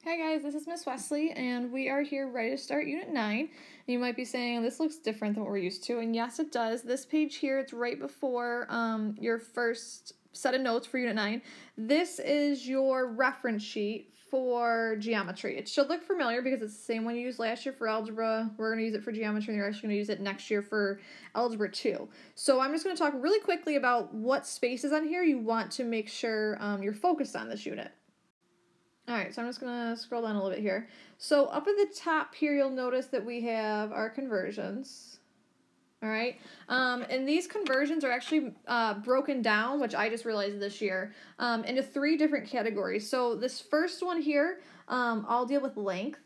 Hi guys, this is Miss Wesley, and we are here ready to start Unit 9. You might be saying, this looks different than what we're used to, and yes it does. This page here, it's right before your first set of notes for Unit 9. This is your reference sheet for geometry. It should look familiar because it's the same one you used last year for algebra. We're going to use it for geometry, and you're actually going to use it next year for algebra 2. So I'm just going to talk really quickly about what spaces on here you want to make sure you're focused on this unit. Alright, so I'm just going to scroll down a little bit here. So up at the top here, you'll notice that we have our conversions. Alright, and these conversions are actually broken down, which I just realized this year, into 3 different categories. So this first one here, I'll deal with length.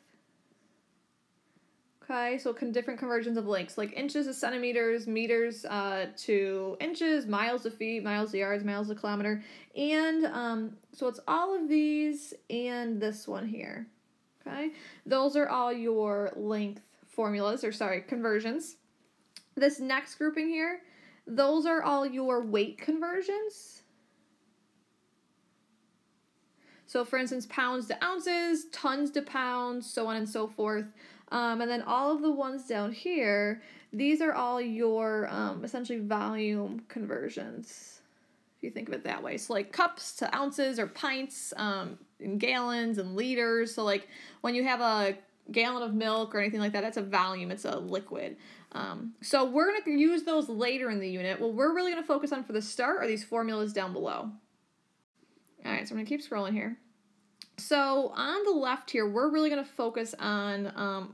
Okay, so different conversions of lengths, like inches to centimeters, meters to inches, miles to feet, miles to yards, miles to kilometer, and so it's all of these and this one here. Okay, those are all your length formulas, or sorry, conversions. This next grouping here, those are all your weight conversions. So for instance, pounds to ounces, tons to pounds, so on and so forth. And then all of the ones down here, these are all your essentially volume conversions, if you think of it that way. So like cups to ounces or pints, and gallons and liters. So like when you have a gallon of milk or anything like that, that's a volume, it's a liquid. So we're going to use those later in the unit. What we're really going to focus on for the start are these formulas down below. Alright, so I'm going to keep scrolling here. So on the left here, we're really going to focus on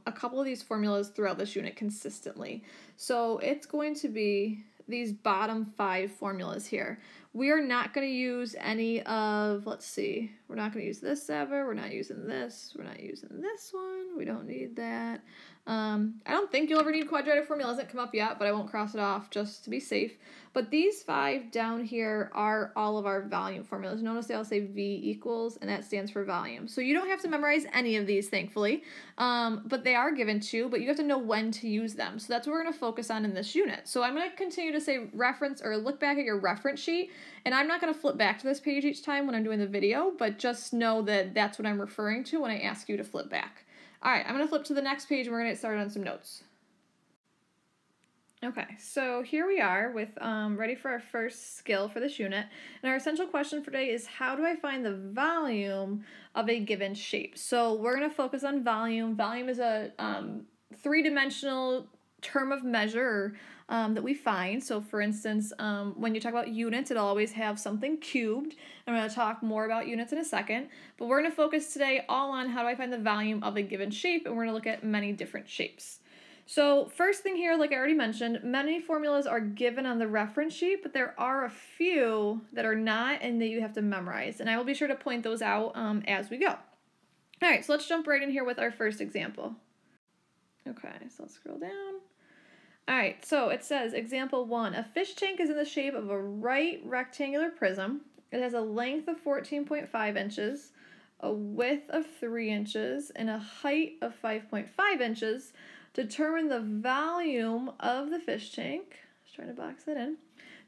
a couple of these formulas throughout this unit consistently. So it's going to be these bottom 5 formulas here. We are not going to use any of, let's see, we're not going to use this ever, we're not using this, we're not using this one, we don't need that. I don't think you'll ever need quadratic formula, it hasn't come up yet, but I won't cross it off just to be safe. But these 5 down here are all of our volume formulas. Notice they all say V equals, and that stands for volume. So you don't have to memorize any of these, thankfully, but they are given to you, but you have to know when to use them. So that's what we're going to focus on in this unit. So I'm going to continue to say reference, or look back at your reference sheet, and I'm not going to flip back to this page each time when I'm doing the video, but just know that that's what I'm referring to when I ask you to flip back. Alright, I'm going to flip to the next page and we're going to get started on some notes. Okay, so here we are with ready for our first skill for this unit. And our essential question for today is, how do I find the volume of a given shape? So we're going to focus on volume. Volume is a 3-dimensional term of measure that we find. So for instance, when you talk about units, it'll always have something cubed. I'm going to talk more about units in a second, but we're going to focus today all on how do I find the volume of a given shape, and we're going to look at many different shapes. So first thing here, like I already mentioned, many formulas are given on the reference sheet, but there are a few that are not and that you have to memorize, and I will be sure to point those out as we go. Alright, so let's jump right in here with our first example. Okay, so let's scroll down. Alright, so it says, example 1, a fish tank is in the shape of a right rectangular prism. It has a length of 14.5 inches, a width of 3 inches, and a height of 5.5 inches. Determine the volume of the fish tank, just trying to box that in,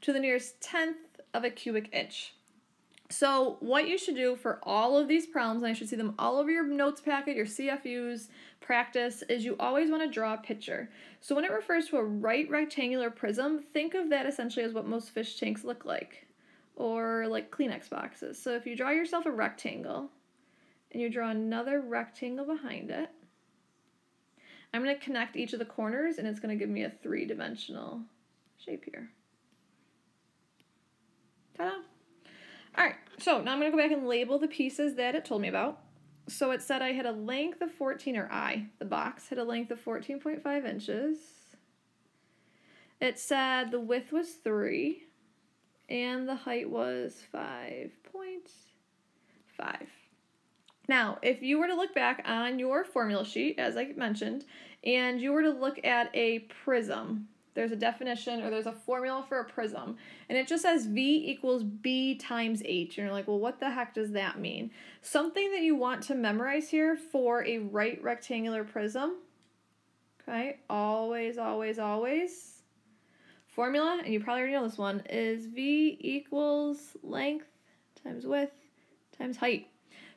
to the nearest 10th of a cubic inch. So what you should do for all of these problems, and I should see them all over your notes packet, your CFUs, practice, is you always want to draw a picture. So when it refers to a right rectangular prism, think of that essentially as what most fish tanks look like, or like Kleenex boxes. So if you draw yourself a rectangle, and you draw another rectangle behind it, I'm going to connect each of the corners, and it's going to give me a 3-dimensional shape here. Ta-da! Alright, so now I'm going to go back and label the pieces that it told me about. So it said I had a length of 14, or the box, had a length of 14.5 inches. It said the width was 3, and the height was 5.5. Now, if you were to look back on your formula sheet, as I mentioned, and you were to look at a prism, there's a definition, or there's a formula for a prism, and it just says V equals B times H. And you're like, well, what the heck does that mean? Something that you want to memorize here for a right rectangular prism, okay, always, always, always, formula, and you probably already know this one, is V equals length times width times height.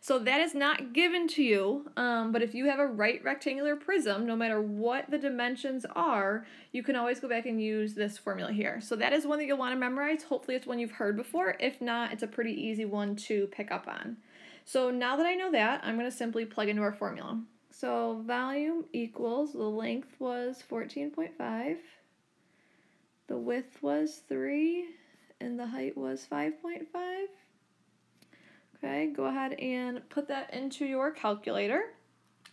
So that is not given to you, but if you have a right rectangular prism, no matter what the dimensions are, you can always go back and use this formula here. So that is one that you'll want to memorize. Hopefully it's one you've heard before. If not, it's a pretty easy one to pick up on. So now that I know that, I'm going to simply plug into our formula. So volume equals, the length was 14.5, the width was 3, and the height was 5.5. Okay, go ahead and put that into your calculator.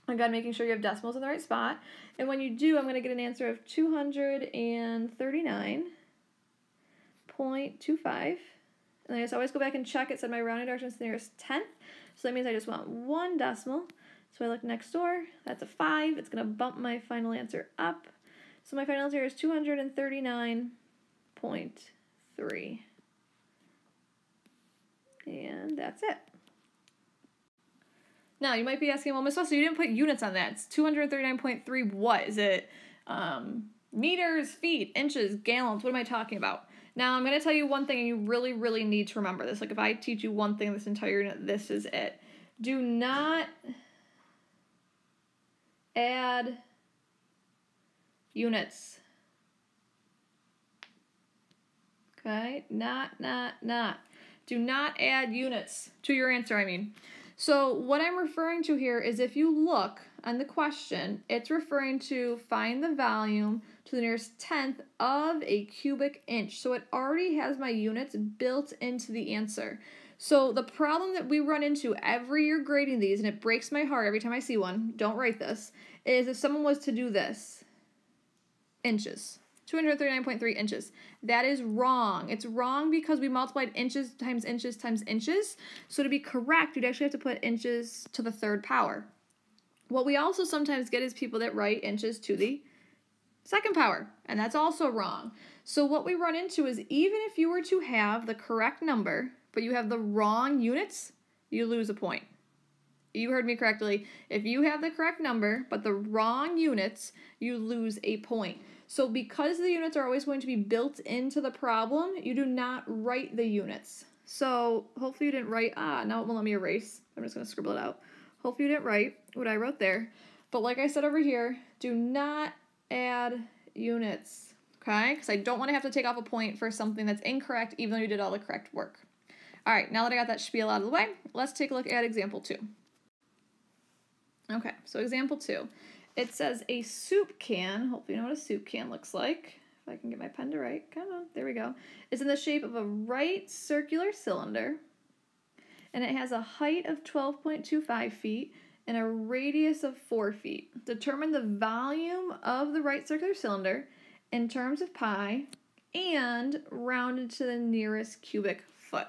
Again, making sure you have decimals in the right spot. And when you do, I'm going to get an answer of 239.25. And I just always go back and check. It said my rounding direction is the nearest tenth. So that means I just want one decimal. So I look next door. That's a 5. It's going to bump my final answer up. So my final answer is 239.3. And that's it. Now, you might be asking, well, Miss Wessel, you didn't put units on that. It's 239.3 what? Is it meters, feet, inches, gallons? What am I talking about? Now, I'm going to tell you one thing, and you really, really need to remember this. Like, if I teach you one thing this entire unit, this is it. Do not add units. Okay? Not. Do not add units to your answer, I mean. So what I'm referring to here is if you look on the question, it's referring to find the volume to the nearest tenth of a cubic inch. So it already has my units built into the answer. So the problem that we run into every year grading these, and it breaks my heart every time I see one, don't write this, is if someone was to do this, inches. 239.3 inches. That is wrong. It's wrong because we multiplied inches times inches times inches. So to be correct, you'd actually have to put inches to the third power. What we also sometimes get is people that write inches to the second power, and that's also wrong. So what we run into is even if you were to have the correct number, but you have the wrong units, you lose a point. You heard me correctly. If you have the correct number, but the wrong units, you lose a point. So because the units are always going to be built into the problem, you do not write the units. So hopefully you didn't write, now it won't let me erase. I'm just going to scribble it out. Hopefully you didn't write what I wrote there. But like I said over here, do not add units, okay? Because I don't want to have to take off a point for something that's incorrect even though you did all the correct work. All right, now that I got that spiel out of the way, let's take a look at example 2. Okay, so example 2. It says a soup can, hopefully you know what a soup can looks like. If I can get my pen to write, come on, there we go. It's in the shape of a right circular cylinder, and it has a height of 12.25 feet and a radius of 4 feet. Determine the volume of the right circular cylinder in terms of pi and rounded to the nearest cubic foot.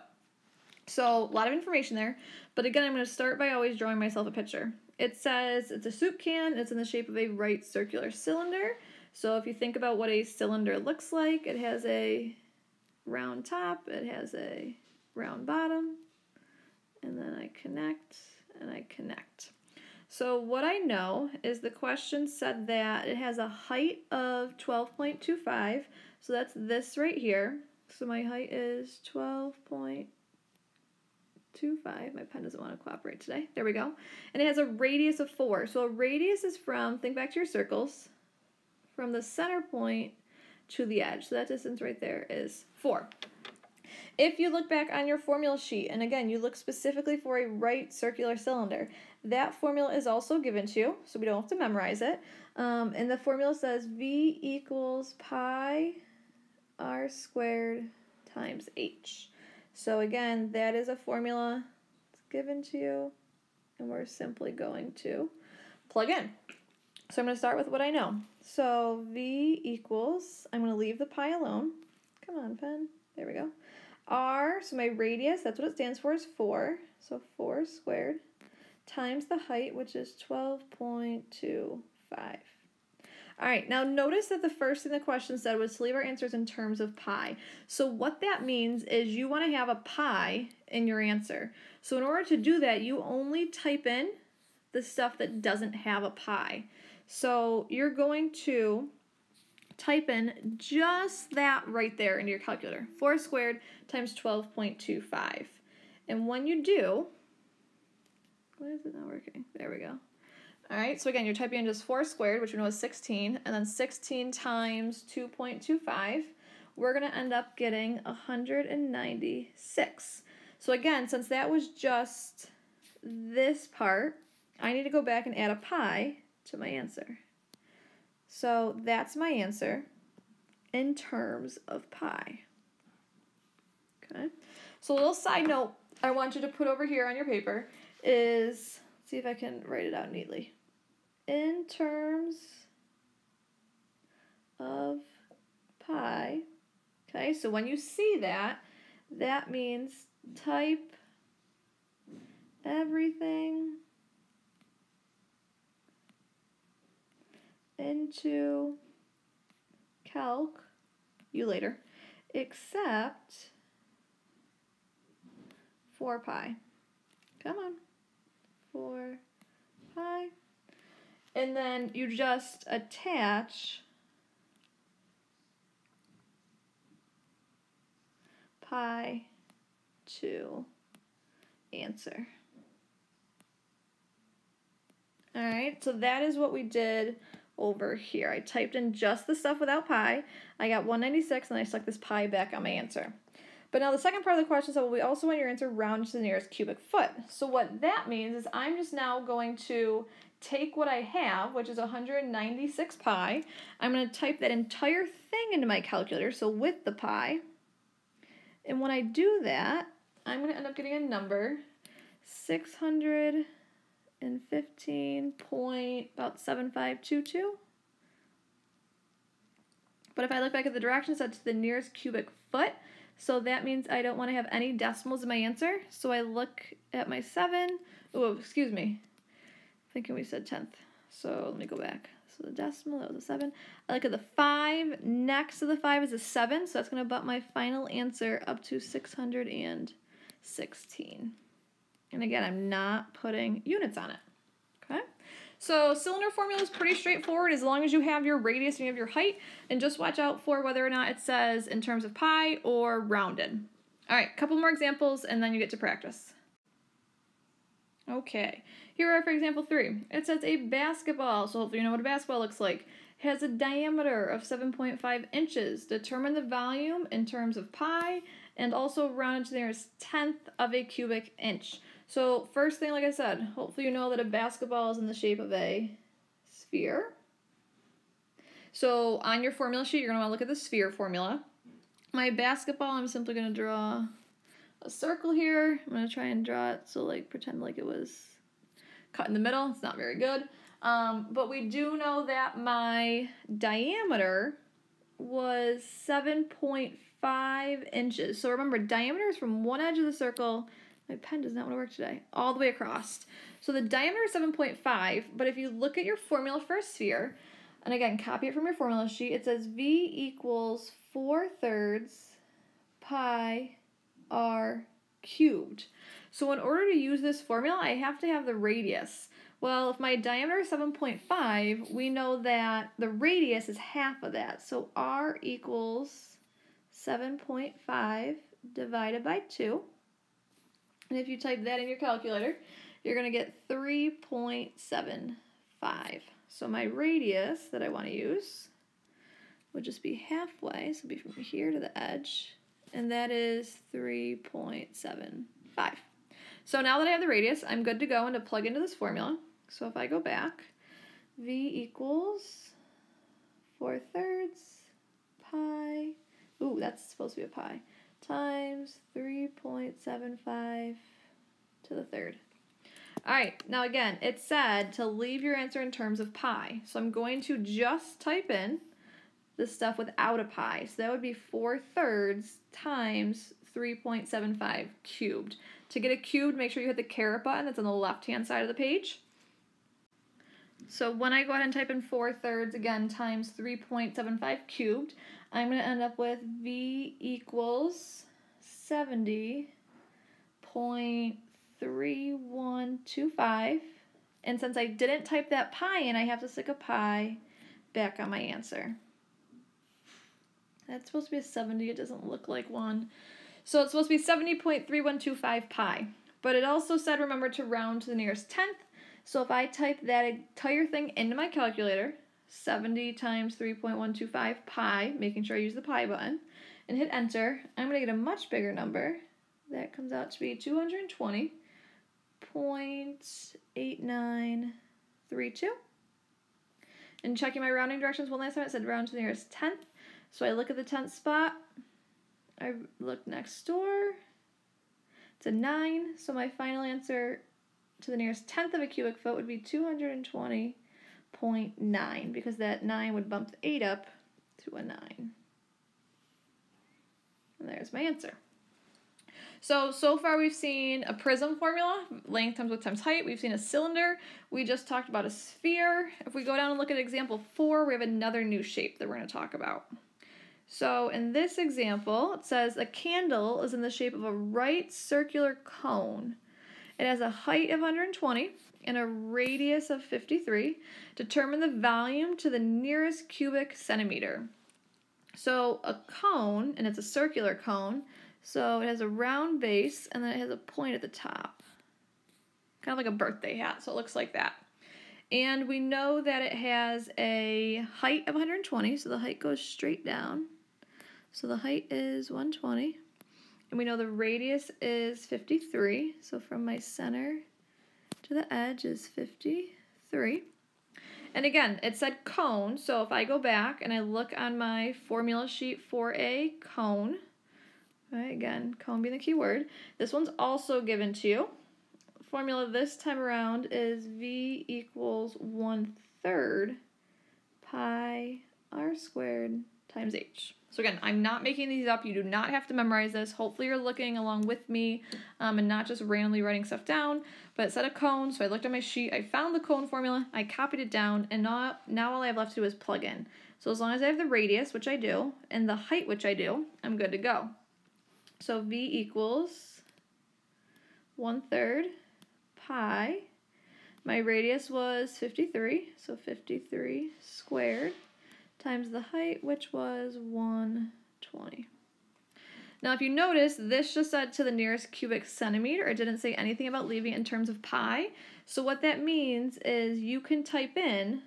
So a lot of information there, but again, I'm going to start by always drawing myself a picture. It says it's a soup can, it's in the shape of a right circular cylinder. So if you think about what a cylinder looks like, it has a round top, it has a round bottom, and then I connect and I connect. So what I know is the question said that it has a height of 12.25, so that's this right here. So my height is 12.25. My pen doesn't want to cooperate today. There we go. And it has a radius of 4. So a radius is from, think back to your circles, from the center point to the edge. So that distance right there is 4. If you look back on your formula sheet, and again, you look specifically for a right circular cylinder, that formula is also given to you, so we don't have to memorize it. And the formula says V equals pi r squared times h. So again, that is a formula that's given to you, and we're simply going to plug in. So I'm going to start with what I know. So V equals, I'm going to leave the pi alone. Come on, pen. There we go. R, so my radius, that's what it stands for, is 4. So 4 squared times the height, which is 12.25. All right, now notice that the first thing the question said was to leave our answers in terms of pi. So what that means is you want to have a pi in your answer. So in order to do that, you only type in the stuff that doesn't have a pi. So you're going to type in just that right there into your calculator. 4 squared times 12.25. And when you do, Why is it not working? There we go. All right, so again, you're typing in just 4 squared, which we know is 16, and then 16 times 2.25. We're going to end up getting 196. So again, since that was just this part, I need to go back and add a pi to my answer. So that's my answer in terms of pi. Okay. So a little side note I want you to put over here on your paper is, see if I can write it out neatly. In terms of pi, okay, so when you see that, that means type everything into calculator except 4 pi. Come on. 4 pi. And then you just attach pi to answer. All right, so that is what we did over here. I typed in just the stuff without pi. I got 196, and I stuck this pi back on my answer. But now the second part of the question said, well, we also want your answer rounded to the nearest cubic foot. So what that means is I'm just now going to take what I have, which is 196 pi. I'm going to type that entire thing into my calculator, so with the pi. And when I do that, I'm going to end up getting a number, 615.7522. But if I look back at the directions, that's to the nearest cubic foot. So that means I don't want to have any decimals in my answer. So I look at my 7. Oh, excuse me. Thinking we said 10th. So let me go back. So the decimal, that was a 7. I look at the 5. Next to the 5 is a 7. So that's going to bump my final answer up to 616. And again, I'm not putting units on it. Okay? So cylinder formula is pretty straightforward as long as you have your radius and you have your height. And just watch out for whether or not it says in terms of pi or rounded. All right, a couple more examples and then you get to practice. Okay, here are for example 3. It says a basketball, so hopefully you know what a basketball looks like, has a diameter of 7.5 inches. Determine the volume in terms of pi and also round to the nearest tenth of a cubic inch. So first thing, like I said, hopefully you know that a basketball is in the shape of a sphere. So on your formula sheet, you're going to want to look at the sphere formula. My basketball, I'm simply going to draw a circle here. I'm going to try and draw it so like pretend like it was cut in the middle. It's not very good. But we do know that my diameter was 7.5 inches. So remember, diameter is from one edge of the circle. My pen does not want to work today. All the way across. So the diameter is 7.5, but if you look at your formula for a sphere, and again, copy it from your formula sheet, it says V equals 4/3 pi r cubed. So in order to use this formula, I have to have the radius. Well, if my diameter is 7.5, we know that the radius is half of that. So r equals 7.5 divided by 2. And if you type that in your calculator, you're going to get 3.75. So my radius that I want to use would just be halfway, so it'd be from here to the edge, and that is 3.75. So now that I have the radius, I'm good to go and to plug into this formula. So if I go back, V equals 4/3 pi, ooh, that's supposed to be a pi, times 3.75 to the third. All right, now again, it said to leave your answer in terms of pi. So I'm going to just type in the stuff without a pi. So that would be 4/3 times 3.75 cubed. To get a cubed, make sure you hit the caret button that's on the left-hand side of the page. So when I go ahead and type in 4/3 again times 3.75 cubed, I'm going to end up with V equals 70.3125. And since I didn't type that pi in, I have to stick a pi back on my answer. That's supposed to be a 70. It doesn't look like one. So it's supposed to be 70.3125 pi. But it also said remember to round to the nearest tenth. So if I type that entire thing into my calculator, 70 times 3.125 pi, making sure I use the pi button, and hit enter, I'm going to get a much bigger number. That comes out to be 220.8932. And checking my rounding directions one last time, it said round to the nearest tenth. So I look at the tenth spot. I look next door. It's a 9. So my final answer to the nearest tenth of a cubic foot would be 220.9, because that 9 would bump the 8 up to a 9. And there's my answer. So far we've seen a prism formula, length times width times height. We've seen a cylinder. We just talked about a sphere. If we go down and look at example 4, we have another new shape that we're going to talk about. So in this example, it says a candle is in the shape of a right circular cone. It has a height of 120 and a radius of 53. Determine the volume to the nearest cubic centimeter. So a cone, and it's a circular cone, so it has a round base, and then it has a point at the top. Kind of like a birthday hat, so it looks like that. And we know that it has a height of 120, so the height goes straight down. So the height is 120. And we know the radius is 53, so from my center to the edge is 53. And again, it said cone, so if I go back and I look on my formula sheet for a cone, right, again, cone being the key word, this one's also given to you. Formula this time around is V equals 1/3 pi r squared times h. So again, I'm not making these up. You do not have to memorize this. Hopefully you're looking along with me and not just randomly writing stuff down. But it said a cone, so I looked at my sheet. I found the cone formula. I copied it down, and now all I have left to do is plug in. So as long as I have the radius, which I do, and the height, which I do, I'm good to go. So V equals 1/3 pi. My radius was 53, so 53 squared, times the height, which was 120. Now, if you notice, this just said to the nearest cubic centimeter. It didn't say anything about leaving it in terms of pi. So what that means is you can type in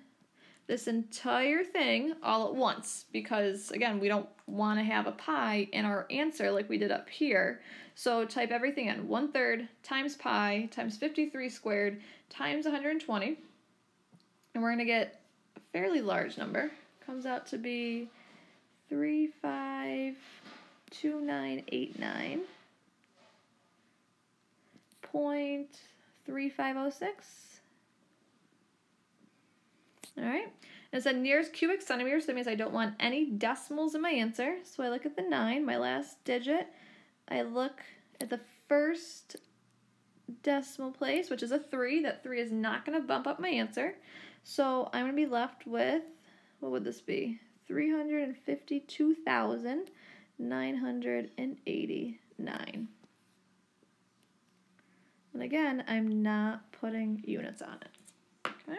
this entire thing all at once, because, again, we don't want to have a pi in our answer like we did up here. So type everything in. 1/3 times pi times 53 squared times 120. And we're going to get a fairly large number. Comes out to be 352989.3506. All right. And it said nearest cubic centimeter, so that means I don't want any decimals in my answer. So I look at the 9, my last digit. I look at the first decimal place, which is a 3. That 3 is not going to bump up my answer. So I'm going to be left with, what would this be? 352,989. And again, I'm not putting units on it. Okay.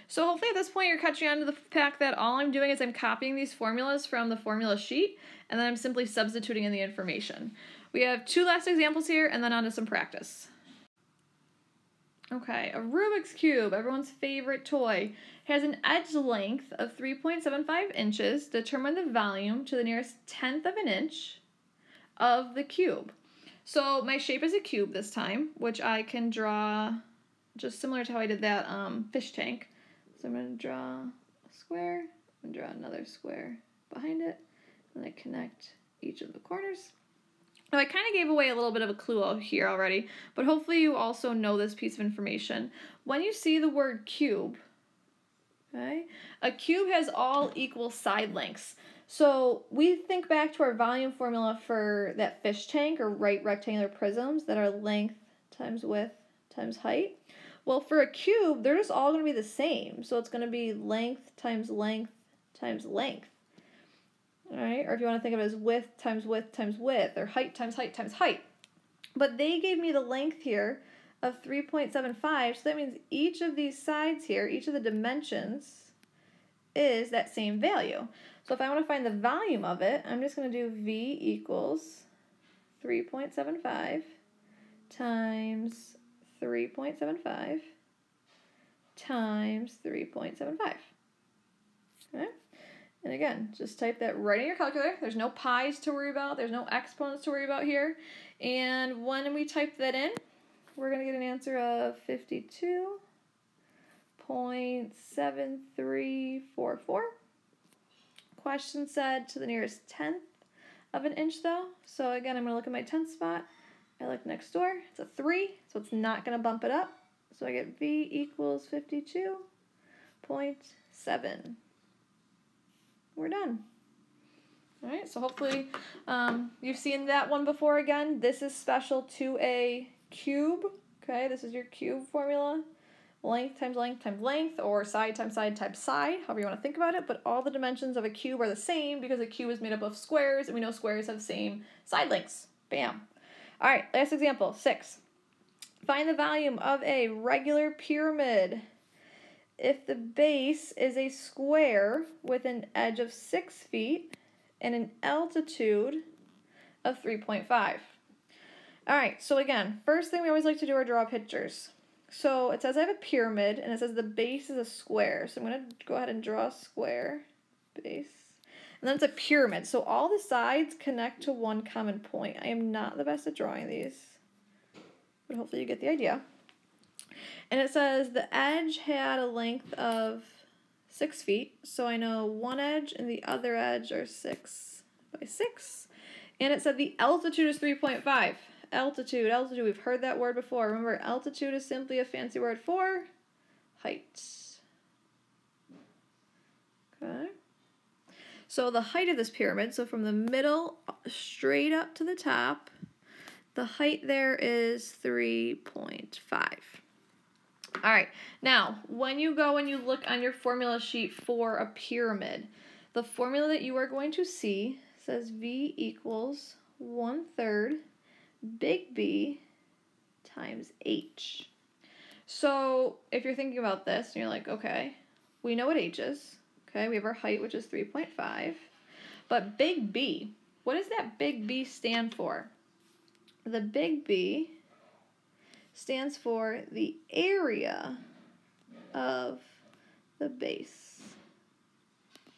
So hopefully at this point you're catching on to the fact that all I'm doing is I'm copying these formulas from the formula sheet, and then I'm simply substituting in the information. We have 2 last examples here, and then on to some practice. Okay, a Rubik's Cube, everyone's favorite toy, has an edge length of 3.75 inches. Determine the volume to the nearest tenth of an inch of the cube. So my shape is a cube this time, which I can draw just similar to how I did that fish tank. So I'm going to draw a square, and draw another square behind it, and I connect each of the corners. Now, I kind of gave away a little bit of a clue here already, but hopefully you also know this piece of information. When you see the word cube, okay, a cube has all equal side lengths. So we think back to our volume formula for that fish tank or right rectangular prisms that are length times width times height. Well, for a cube, they're just all going to be the same. So it's going to be length times length times length. All right, or if you want to think of it as width times width times width, or height times height times height. But they gave me the length here of 3.75, so that means each of these sides here, each of the dimensions, is that same value. So if I want to find the volume of it, I'm just going to do V equals 3.75 times 3.75 times 3.75. Okay? And again, just type that right in your calculator. There's no pi's to worry about. There's no exponents to worry about here. And when we type that in, we're going to get an answer of 52.7344. Question said to the nearest tenth of an inch though. So again, I'm going to look at my tenth spot. I look next door. It's a 3, so it's not going to bump it up. So I get V equals 52.7. We're done. All right, so hopefully you've seen that one before. Again, this is special to a cube. Okay, this is your cube formula. Length times length times length, or side times side times side, however you want to think about it. But all the dimensions of a cube are the same because a cube is made up of squares, and we know squares have the same side lengths. Bam. All right, last example, 6. Find the volume of a regular pyramid if the base is a square with an edge of 6 feet and an altitude of 3.5. All right, so again, first thing we always like to do are draw pictures. So it says I have a pyramid, and it says the base is a square. So I'm going to go ahead and draw a square base. And then it's a pyramid. So all the sides connect to one common point. I am not the best at drawing these, but hopefully you get the idea. And it says the edge had a length of 6 feet. So I know one edge and the other edge are 6 by 6. And it said the altitude is 3.5. Altitude, we've heard that word before. Remember, altitude is simply a fancy word for height. Okay. So the height of this pyramid, so from the middle straight up to the top, the height there is 3.5. All right, now when you go and you look on your formula sheet for a pyramid, the formula that you are going to see says V equals 1/3 big B times H. So if you're thinking about this and you're like, okay, we know what H is. Okay, we have our height, which is 3.5. But big B, what does that big B stand for? The big B stands for the area of the base.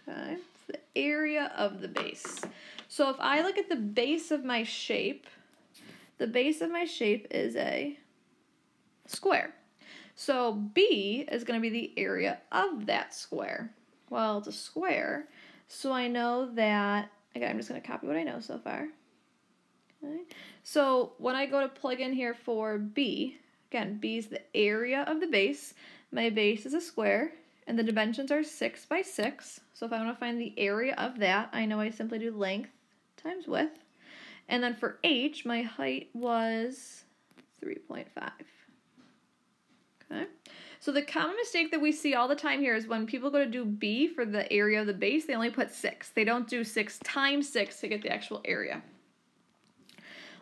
Okay, it's the area of the base. So if I look at the base of my shape, the base of my shape is a square. So B is going to be the area of that square. Well, it's a square, so I know that, again, I'm just going to copy what I know so far. Okay. So when I go to plug in here for B, again, B is the area of the base. My base is a square, and the dimensions are 6 by 6. So if I want to find the area of that, I know I simply do length times width. And then for H, my height was 3.5. Okay. So the common mistake that we see all the time here is when people go to do B for the area of the base, they only put 6. They don't do 6 times 6 to get the actual area.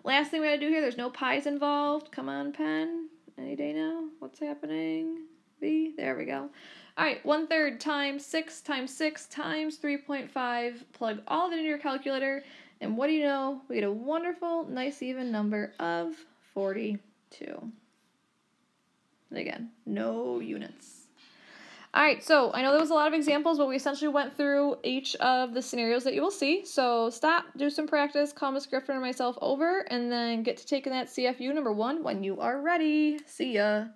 Last thing we gotta do here, there's no pi's involved. Come on, pen. Any day now. What's happening? B. There we go. All right, 1/3 times 6 times 6 times 3.5. Plug all of it into your calculator. And what do you know? We get a wonderful, nice, even number of 42. And again, no units. All right, so I know there was a lot of examples, but we essentially went through each of the scenarios that you will see. So stop, do some practice, call Miss Griffin and myself over, and then get to taking that CFU number 1 when you are ready. See ya.